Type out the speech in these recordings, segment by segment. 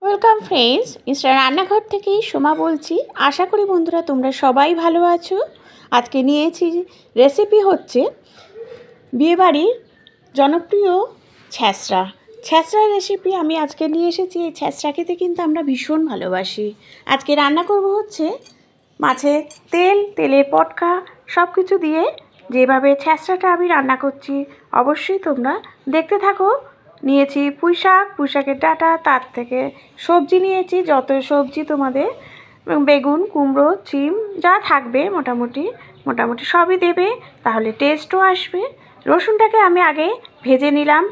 Welcome friends, Insta রান্নাঘর থেকে সোমা বলছি। আশা করি বন্ধুরা তোমরা সবাই ভালো আছো। আজকে নিয়েছি রেসিপি হচ্ছে বিয়েবাড়ির জনপ্রিয় ছ্যাঁচড়া। ছ্যাঁচড়ার রেসিপি আমি আজকে নিয়ে এসেছি। এই ছ্যাঁচড়া খেতে কিন্তু আমরা ভীষণ ভালোবাসি। আজকে রান্না করব হচ্ছে মাছের তেলের পটকা সব কিছু দিয়ে যেভাবে ছ্যাঁচড়াটা আমি রান্না করছি অবশ্যই তোমরা দেখতে থাকো। নিয়েছি পুঁইশাকের ডাঁটা, তার থেকে সবজি নিয়েছি, যত সবজি তোমাদের বেগুন, কুমড়ো, সিম যা থাকবে মোটামুটি সবই দেবে, তাহলে টেস্টও আসবে। রসুনটাকে আমি আগে ভেজে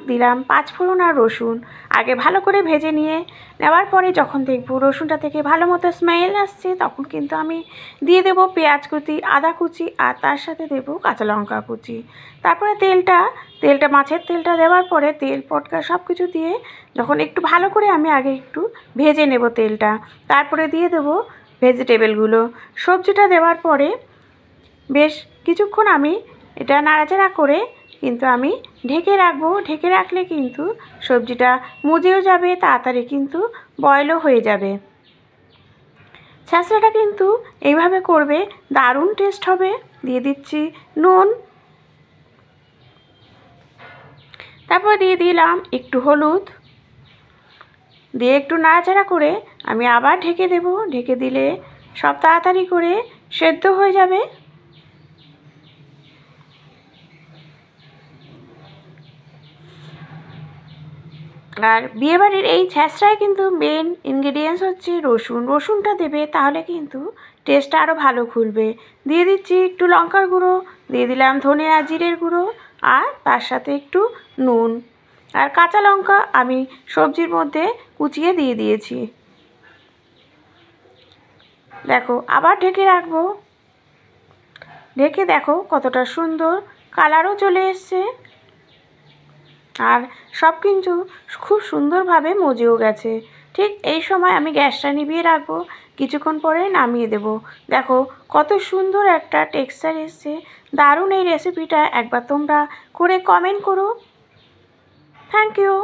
দিলাম 5 ফোড়ন আর রসুন আগে ভালো করে ভেজে নেওয়ার পরে যখন দেখব রসুনটা থেকে ভালো মতো স্মেল আসছে তখন কিন্তু আমি দিয়ে দেবো পেঁয়াজ কুচি, আদা কুচি আর তার সাথে দেবো কাঁচা লঙ্কা কুচি। তারপরে তেলটা মাছের তেলটা দেওয়ার পরে তেল পটকা সব কিছু দিয়ে যখন একটু ভালো করে আমি আগে একটু ভেজে নেব তেলটা, তারপরে দিয়ে দেবো ভেজিটেবলগুলো। সবজিটা দেওয়ার পরে বেশ কিছুক্ষণ আমি এটা নাড়াচাড়া করে কিন্তু আমি ঢেকে রাখবো। ঢেকে রাখলে কিন্তু সবজিটা মজেও যাবে, তাড়াতাড়ি কিন্তু বয়েলও হয়ে যাবে। ছ্যাঁচড়াটা কিন্তু এইভাবে করবে, দারুণ টেস্ট হবে। দিয়ে দিচ্ছি নুন, তারপর দিয়ে দিলাম একটু হলুদ, দিয়ে একটু নাড়াচাড়া করে আমি আবার ঢেকে দেব। ঢেকে দিলে সব তাড়াতাড়ি করে সেদ্ধ হয়ে যাবে। আর বিয়েবাড়ির এই ছ্যাঁচড়ায় কিন্তু মেন ইনগ্রেডিয়েন্টস হচ্ছে রসুনটা দেবে, তাহলে কিন্তু টেস্টটা আরও ভালো খুলবে। দিয়ে দিচ্ছি একটু লঙ্কার গুঁড়ো, দিয়ে দিলাম ধনে আর জিরের গুঁড়ো, আর তার সাথে একটু নুন আর কাঁচা লঙ্কা আমি সবজির মধ্যে কুচিয়ে দিয়ে দিয়েছি। দেখো আবার ঢেকে রাখবো। ঢেকে দেখো কতটা সুন্দর কালারও চলে এসছে, আর সব কিন্তু খুব সুন্দরভাবে মজেও গেছে। ঠিক এই সময় আমি গ্যাসটা নিভিয়ে রাখবো, কিছুক্ষণ পরে নামিয়ে দেব। দেখো কত সুন্দর একটা টেক্সচার এসছে। দারুণ এই রেসিপিটা একবার তোমরা করে কমেন্ট করো। Thank you.